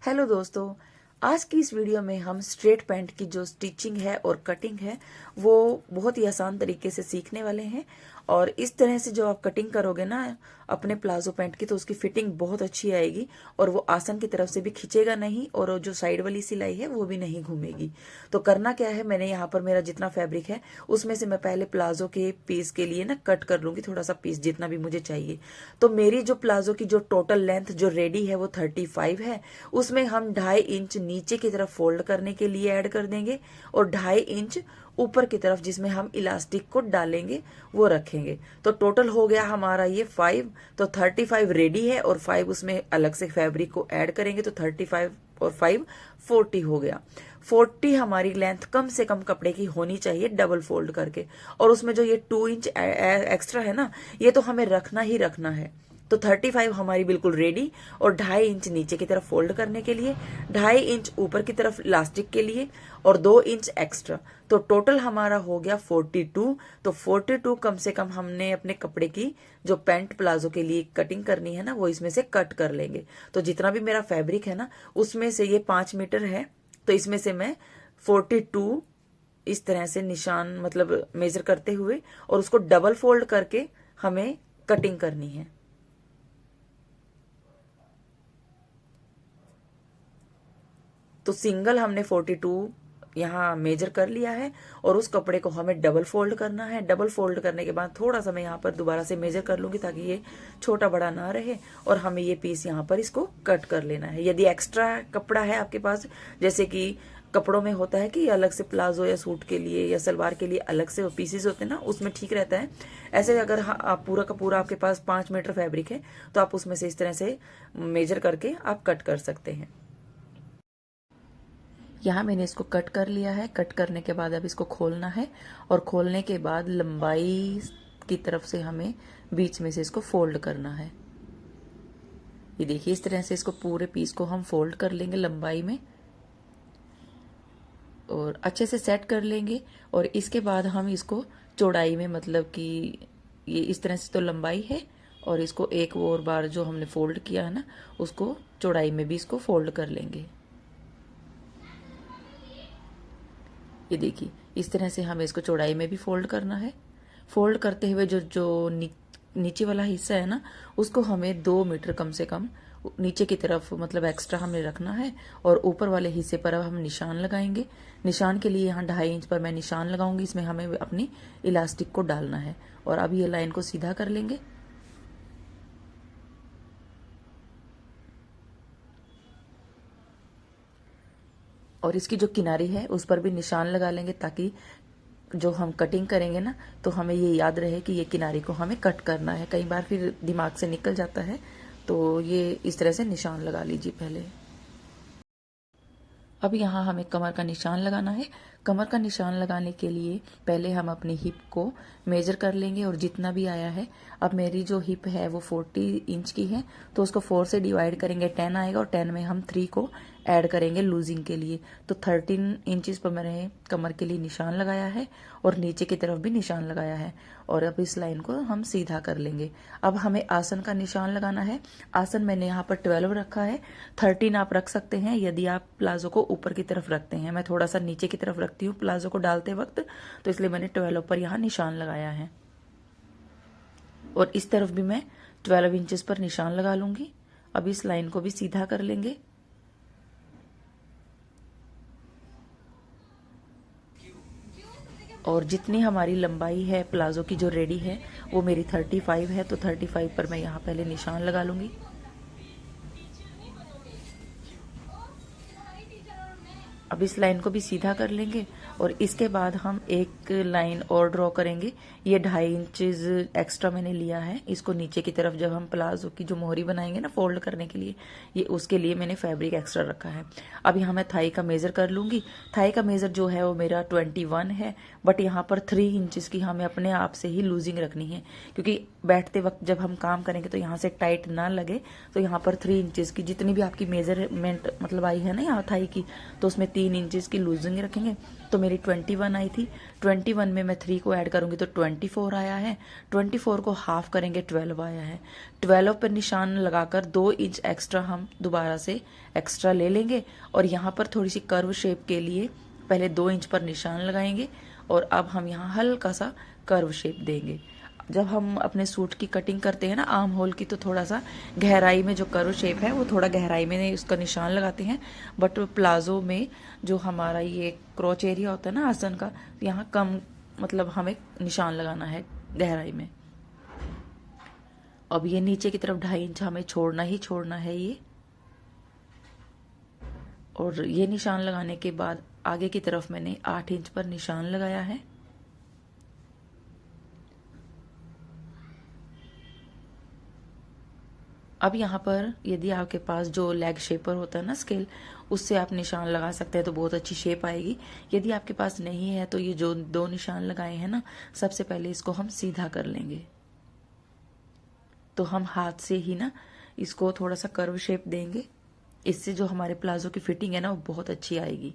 Hello दोस्तों, आज की इस वीडियो में हम स्ट्रेट पैंट की जो स्टिचिंग है और कटिंग है वो बहुत ही आसान तरीके से सीखने वाले हैं। और इस तरह से जो आप कटिंग करोगे ना अपने प्लाजो पैंट की, तो उसकी फिटिंग बहुत अच्छी आएगी और वो आसन की तरफ से भी खिंचेगा नहीं और जो साइड वाली सिलाई है वो भी नहीं घूमेगी। तो करना क्या है, मैंने यहाँ पर मेरा जितना फैब्रिक है उसमें से मैं पहले प्लाजो के पीस के लिए ना कट कर लूंगी, थोड़ा सा पीस जितना भी मुझे चाहिए। तो मेरी जो प्लाजो की जो टोटल लेंथ जो रेडी है वो 35 है। उसमें हम 2.5 इंच नीचे की तरफ फोल्ड करने के लिए ऐड कर देंगे और 2.5 इंच ऊपर की तरफ जिसमें हम इलास्टिक को डालेंगे वो रखेंगे। तो टोटल हो गया हमारा ये 5। तो 35 रेडी है और 5 उसमें अलग से फैब्रिक को ऐड करेंगे, तो 35 और 5 40 हो गया। 40 हमारी लेंथ कम से कम कपड़े की होनी चाहिए डबल फोल्ड करके। और उसमें जो ये 2 इंच एक्स्ट्रा है ना, ये तो हमें रखना ही रखना है। तो 35 हमारी बिल्कुल रेडी और 2.5 इंच नीचे की तरफ फोल्ड करने के लिए, 2.5 इंच ऊपर की तरफ इलास्टिक के लिए और 2 इंच एक्स्ट्रा। तो टोटल हमारा हो गया 42। तो 42 कम से कम हमने अपने कपड़े की जो पैंट प्लाजो के लिए कटिंग करनी है ना वो इसमें से कट कर लेंगे। तो जितना भी मेरा फैब्रिक है ना उसमें से ये 5 मीटर है, तो इसमें से मैं 42 इस तरह से निशान मतलब मेजर करते हुए और उसको डबल फोल्ड करके हमें कटिंग करनी है। तो सिंगल हमने 42 यहाँ मेजर कर लिया है और उस कपड़े को हमें डबल फोल्ड करना है। डबल फोल्ड करने के बाद थोड़ा सा मैं यहाँ पर दोबारा से मेजर कर लूंगी ताकि ये छोटा बड़ा ना रहे और हमें ये पीस यहाँ पर इसको कट कर लेना है। यदि एक्स्ट्रा कपड़ा है आपके पास, जैसे कि कपड़ों में होता है कि अलग से प्लाजो या सूट के लिए या सलवार के लिए अलग से पीसेस होते हैं ना, उसमें ठीक रहता है। ऐसे अगर आप पूरा का पूरा आपके पास 5 मीटर फैब्रिक है तो आप उसमें से इस तरह से मेजर करके आप कट कर सकते हैं। यहाँ मैंने इसको कट कर लिया है। कट करने के बाद अब इसको खोलना है और खोलने के बाद लंबाई की तरफ से हमें बीच में से इसको फोल्ड करना है। ये देखिए इस तरह से इसको पूरे पीस को हम फोल्ड कर लेंगे लंबाई में और अच्छे से सेट कर लेंगे। और इसके बाद हम इसको चौड़ाई में, मतलब कि ये इस तरह से तो लंबाई है और इसको एक और बार जो हमने फोल्ड किया है ना उसको चौड़ाई में भी इसको फोल्ड कर लेंगे। ये देखिए इस तरह से हमें इसको चौड़ाई में भी फोल्ड करना है। फोल्ड करते हुए जो जो नीचे वाला हिस्सा है ना उसको हमें 2 मीटर कम से कम नीचे की तरफ मतलब एक्स्ट्रा हमें रखना है। और ऊपर वाले हिस्से पर अब हम निशान लगाएंगे। निशान के लिए यहाँ 2.5 इंच पर मैं निशान लगाऊंगी। इसमें हमें अपनी इलास्टिक को डालना है और अब ये लाइन को सीधा कर लेंगे। और इसकी जो किनारी है उस पर भी निशान लगा लेंगे ताकि जो हम कटिंग करेंगे ना तो हमें ये याद रहे कि ये किनारी को हमें कट करना है। कई बार फिर दिमाग से निकल जाता है, तो ये इस तरह से निशान लगा लीजिए पहले। अब यहाँ हमें कमर का निशान लगाना है। कमर का निशान लगाने के लिए पहले हम अपनी हिप को मेजर कर लेंगे और जितना भी आया है, अब मेरी जो हिप है वो 40 इंच की है तो उसको 4 से डिवाइड करेंगे, 10 आएगा और 10 में हम 3 को ऐड करेंगे लूजिंग के लिए। तो 13 इंचेस पर मैंने कमर के लिए निशान लगाया है और नीचे की तरफ भी निशान लगाया है। और अब इस लाइन को हम सीधा कर लेंगे। अब हमें आसन का निशान लगाना है। आसन मैंने यहाँ पर 12 रखा है, 13 आप रख सकते हैं यदि आप प्लाजो को ऊपर की तरफ रखते हैं। मैं थोड़ा सा नीचे की तरफ रखती हूँ प्लाजो को डालते वक्त, तो इसलिए मैंने 12 पर यहाँ निशान लगाया है। और इस तरफ भी मैं 12 इंचेस पर निशान लगा लूंगी। अब इस लाइन को भी सीधा कर लेंगे। और जितनी हमारी लंबाई है प्लाजो की जो रेडी है वो मेरी 35 है, तो 35 पर मैं यहाँ पहले निशान लगा लूंगी। अब इस लाइन को भी सीधा कर लेंगे और इसके बाद हम एक लाइन और ड्रॉ करेंगे। ये 2.5 इंचेस एक्स्ट्रा मैंने लिया है, इसको नीचे की तरफ जब हम प्लाजो की जो मोहरी बनाएंगे ना फोल्ड करने के लिए, ये उसके लिए मैंने फैब्रिक एक्स्ट्रा रखा है। अब यहाँ मैं थाई का मेजर कर लूंगी। थाई का मेजर जो है वो मेरा 21 है, बट यहाँ पर 3 इंचेस की हमें अपने आप से ही लूजिंग रखनी है क्योंकि बैठते वक्त जब हम काम करेंगे तो यहाँ से टाइट ना लगे। तो यहाँ पर 3 इंचेस की जितनी भी आपकी मेजरमेंट मतलब आई है ना यहाँ थाई की, तो उसमें 3 3 इंचेस की लूजिंग रखेंगे तो मेरी 21 आई थी। 21 में मैं 3 को ऐड करूंगी तो 24 आया है। 24 को हाफ करेंगे 12 आया है। 12 पर निशान लगाकर 2 इंच एक्स्ट्रा हम दोबारा से एक्स्ट्रा ले लेंगे और यहाँ पर थोड़ी सी कर्व शेप के लिए पहले 2 इंच पर निशान लगाएंगे और अब हम यहाँ हल्का सा कर्व शेप देंगे। जब हम अपने सूट की कटिंग करते हैं ना आर्म होल की, तो थोड़ा सा गहराई में जो कर्व शेप है वो थोड़ा गहराई में उसका निशान लगाते हैं, बट प्लाजो में जो हमारा ये क्रोच एरिया होता है ना आसन का, यहाँ कम मतलब हमें निशान लगाना है गहराई में। अब ये नीचे की तरफ 2.5 इंच हमें छोड़ना ही छोड़ना है ये, और ये निशान लगाने के बाद आगे की तरफ मैंने 8 इंच पर निशान लगाया है। अब यहाँ पर यदि आपके पास जो लेग शेपर होता है ना स्केल, उससे आप निशान लगा सकते हैं तो बहुत अच्छी शेप आएगी। यदि आपके पास नहीं है तो ये जो 2 निशान लगाए हैं ना, सबसे पहले इसको हम सीधा कर लेंगे। तो हम हाथ से ही ना इसको थोड़ा सा कर्व शेप देंगे, इससे जो हमारे प्लाजो की फिटिंग है ना वो बहुत अच्छी आएगी।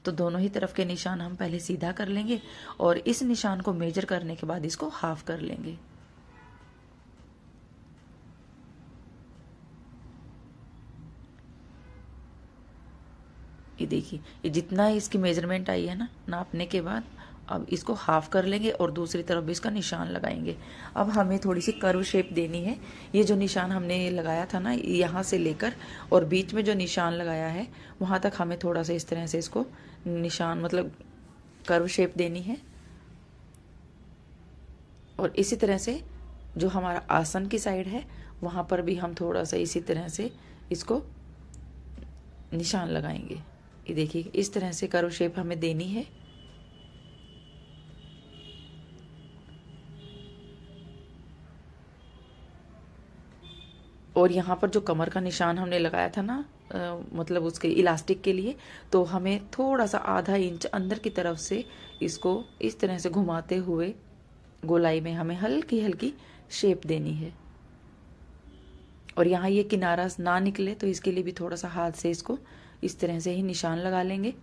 तो दोनों ही तरफ के निशान हम पहले सीधा कर लेंगे और इस निशान को मेजर करने के बाद इसको हाफ कर लेंगे। ये देखिए, ये जितना इसकी मेजरमेंट आई है ना नापने के बाद, अब इसको हाफ कर लेंगे और दूसरी तरफ भी इसका निशान लगाएंगे। अब हमें थोड़ी सी कर्व शेप देनी है। ये जो निशान हमने लगाया था ना यहाँ से लेकर और बीच में जो निशान लगाया है वहाँ तक हमें थोड़ा सा इस तरह से इसको निशान मतलब कर्व शेप देनी है। और इसी तरह से जो हमारा आसन की साइड है वहाँ पर भी हम थोड़ा सा इसी तरह से इसको निशान लगाएंगे। ये देखिए, इस तरह से कर्व शेप हमें देनी है। और यहाँ पर जो कमर का निशान हमने लगाया था ना मतलब उसके इलास्टिक के लिए, तो हमें थोड़ा सा आधा इंच अंदर की तरफ से इसको इस तरह से घुमाते हुए गोलाई में हमें हल्की हल्की शेप देनी है। और यहाँ ये किनारा ना निकले तो इसके लिए भी थोड़ा सा हाथ से इसको इस तरह से ही निशान लगा लेंगे।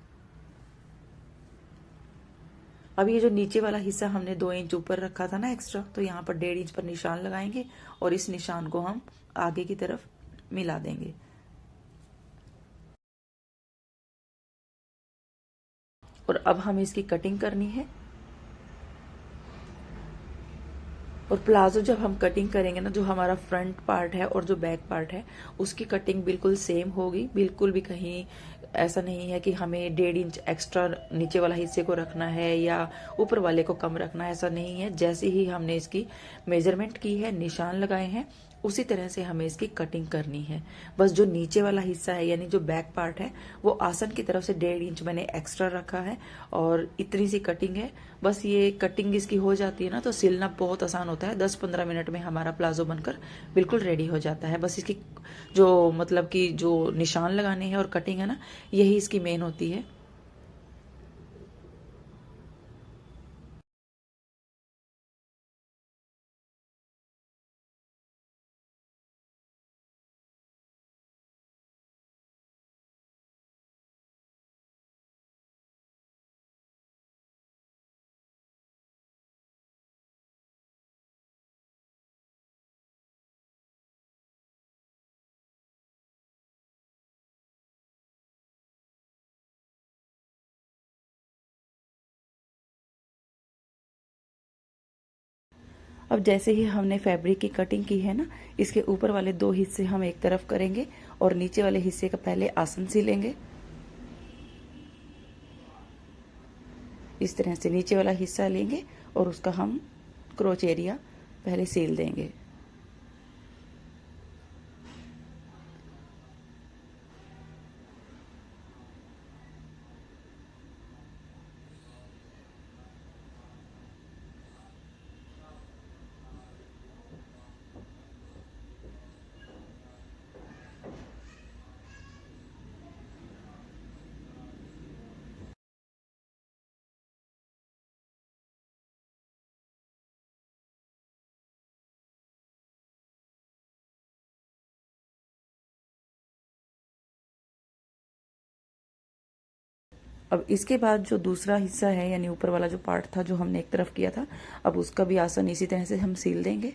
अब ये जो नीचे वाला हिस्सा हमने 2 इंच ऊपर रखा था ना एक्स्ट्रा, तो यहाँ पर 1.5 इंच पर निशान लगाएंगे और इस निशान को हम आगे की तरफ मिला देंगे। और अब हमें इसकी कटिंग करनी है। और प्लाजो जब हम कटिंग करेंगे ना, जो हमारा फ्रंट पार्ट है और जो बैक पार्ट है उसकी कटिंग बिल्कुल सेम होगी। बिल्कुल भी कहीं ऐसा नहीं है कि हमें 1.5 इंच एक्स्ट्रा नीचे वाला हिस्से को रखना है या ऊपर वाले को कम रखना है, ऐसा नहीं है। जैसे ही हमने इसकी मेजरमेंट की है, निशान लगाए हैं, उसी तरह से हमें इसकी कटिंग करनी है। बस जो नीचे वाला हिस्सा है यानी जो बैक पार्ट है वो आसन की तरफ से 1.5 इंच मैंने एक्स्ट्रा रखा है और इतनी सी कटिंग है। बस ये कटिंग इसकी हो जाती है ना तो सिलना बहुत आसान होता है। 10-15 मिनट में हमारा प्लाजो बनकर बिल्कुल रेडी हो जाता है। बस इसकी जो मतलब कि जो निशान लगाने हैं और कटिंग है ना, यही इसकी मेन होती है। अब जैसे ही हमने फैब्रिक की कटिंग की है ना, इसके ऊपर वाले 2 हिस्से हम एक तरफ करेंगे और नीचे वाले हिस्से का पहले आसन सिलेंगे। इस तरह से नीचे वाला हिस्सा लेंगे और उसका हम क्रोच एरिया पहले सिल देंगे। अब इसके बाद जो दूसरा हिस्सा है यानी ऊपर वाला जो पार्ट था जो हमने एक तरफ किया था, अब उसका भी आसन इसी तरह से हम सील देंगे।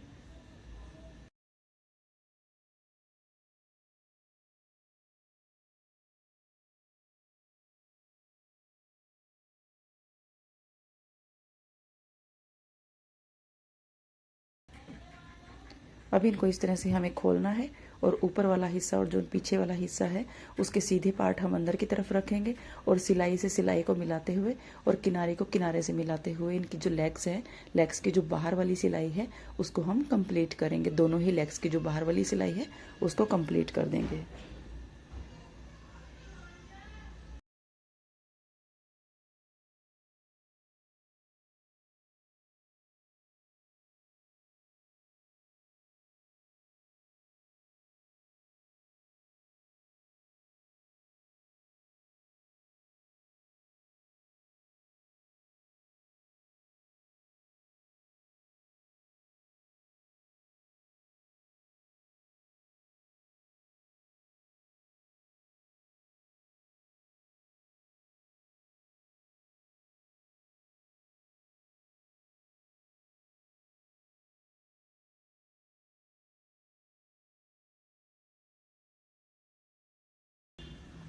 अब इनको इस तरह से हमें खोलना है और ऊपर वाला हिस्सा और जो पीछे वाला हिस्सा है उसके सीधे पार्ट हम अंदर की तरफ रखेंगे और सिलाई से सिलाई को मिलाते हुए और किनारे को किनारे से मिलाते हुए इनकी जो लेग्स है, लेग्स की जो बाहर वाली सिलाई है उसको हम कंप्लीट करेंगे। दोनों ही लेग्स की जो बाहर वाली सिलाई है उसको कंप्लीट कर देंगे।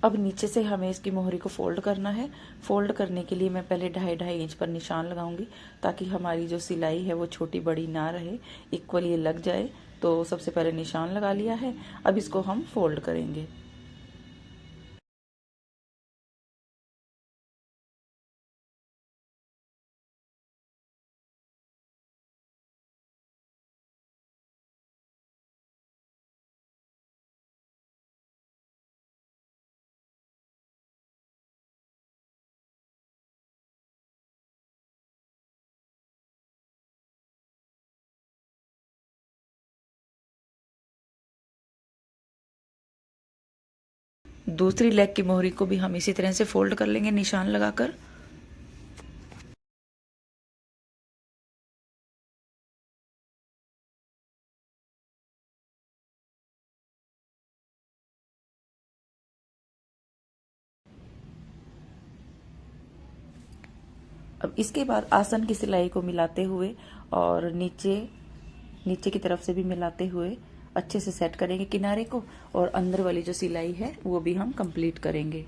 अब नीचे से हमें इसकी मोहरी को फोल्ड करना है। फोल्ड करने के लिए मैं पहले 2.5 इंच पर निशान लगाऊंगी ताकि हमारी जो सिलाई है वो छोटी बड़ी ना रहे, इक्वल ये लग जाए। तो सबसे पहले निशान लगा लिया है, अब इसको हम फोल्ड करेंगे। दूसरी लेग की मोहरी को भी हम इसी तरह से फोल्ड कर लेंगे निशान लगाकर। अब इसके बाद आसन की सिलाई को मिलाते हुए और नीचे नीचे की तरफ से भी मिलाते हुए अच्छे से सेट करेंगे किनारे को, और अंदर वाली जो सिलाई है वो भी हम कंप्लीट करेंगे।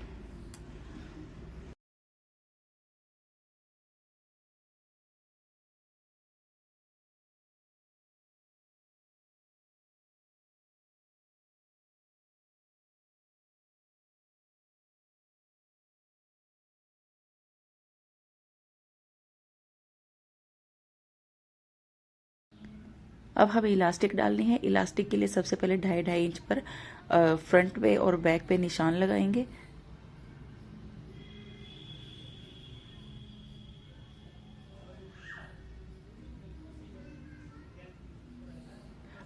अब हमें इलास्टिक डालनी है। इलास्टिक के लिए सबसे पहले 2.5 इंच पर फ्रंट पे और बैक पे निशान लगाएंगे।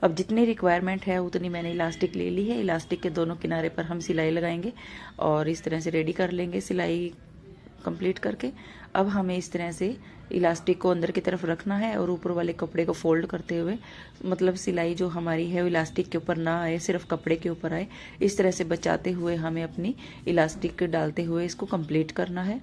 अब जितनी रिक्वायरमेंट है उतनी मैंने इलास्टिक ले ली है। इलास्टिक के दोनों किनारे पर हम सिलाई लगाएंगे और इस तरह से रेडी कर लेंगे सिलाई कंप्लीट करके। अब हमें इस तरह से इलास्टिक को अंदर की तरफ रखना है और ऊपर वाले कपड़े को फोल्ड करते हुए, मतलब सिलाई जो हमारी है वो इलास्टिक के ऊपर ना आए, सिर्फ कपड़े के ऊपर आए, इस तरह से बचाते हुए हमें अपनी इलास्टिक डालते हुए इसको कंप्लीट करना है।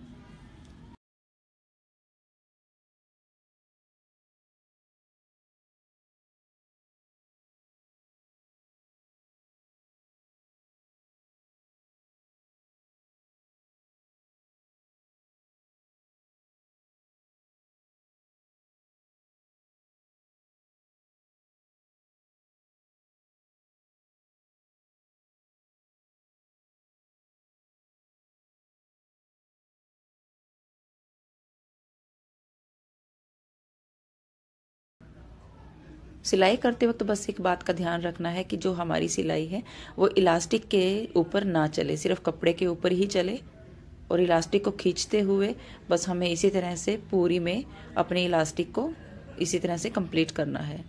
सिलाई करते वक्त बस एक बात का ध्यान रखना है कि जो हमारी सिलाई है वो इलास्टिक के ऊपर ना चले, सिर्फ कपड़े के ऊपर ही चले। और इलास्टिक को खींचते हुए बस हमें इसी तरह से पूरी में अपने इलास्टिक को इसी तरह से कंप्लीट करना है।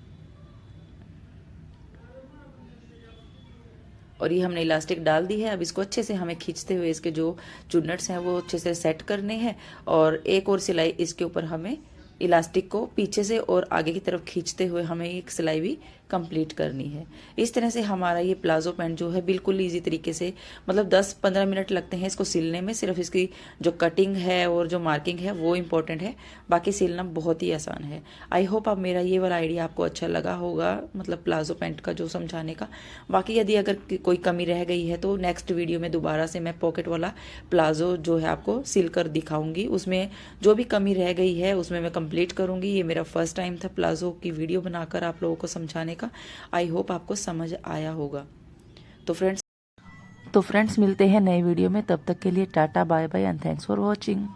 और ये हमने इलास्टिक डाल दी है। अब इसको अच्छे से हमें खींचते हुए इसके जो चुन्नट्स हैं वो अच्छे से सेट करने हैं, और एक और सिलाई इसके ऊपर हमें इलास्टिक को पीछे से और आगे की तरफ खींचते हुए हमें एक सिलाई भी कंप्लीट करनी है। इस तरह से हमारा ये प्लाजो पैंट जो है बिल्कुल ईजी तरीके से, मतलब 10-15 मिनट लगते हैं इसको सिलने में। सिर्फ इसकी जो कटिंग है और जो मार्किंग है वो इम्पोर्टेंट है, बाकी सिलना बहुत ही आसान है। आई होप अब मेरा ये वाला आइडिया आपको अच्छा लगा होगा, मतलब प्लाजो पैंट का जो समझाने का। बाकी यदि अगर कोई कमी रह गई है तो नेक्स्ट वीडियो में दोबारा से मैं पॉकेट वाला प्लाजो जो है आपको सिल कर दिखाऊंगी। उसमें जो भी कमी रह गई है उसमें मैं कंप्लीट करूंगी। ये मेरा फर्स्ट टाइम था प्लाजो की वीडियो बनाकर आप लोगों को समझाने का। आई होप आपको समझ आया होगा। तो फ्रेंड्स मिलते हैं नए वीडियो में, तब तक के लिए tata bye bye and thanks for watching.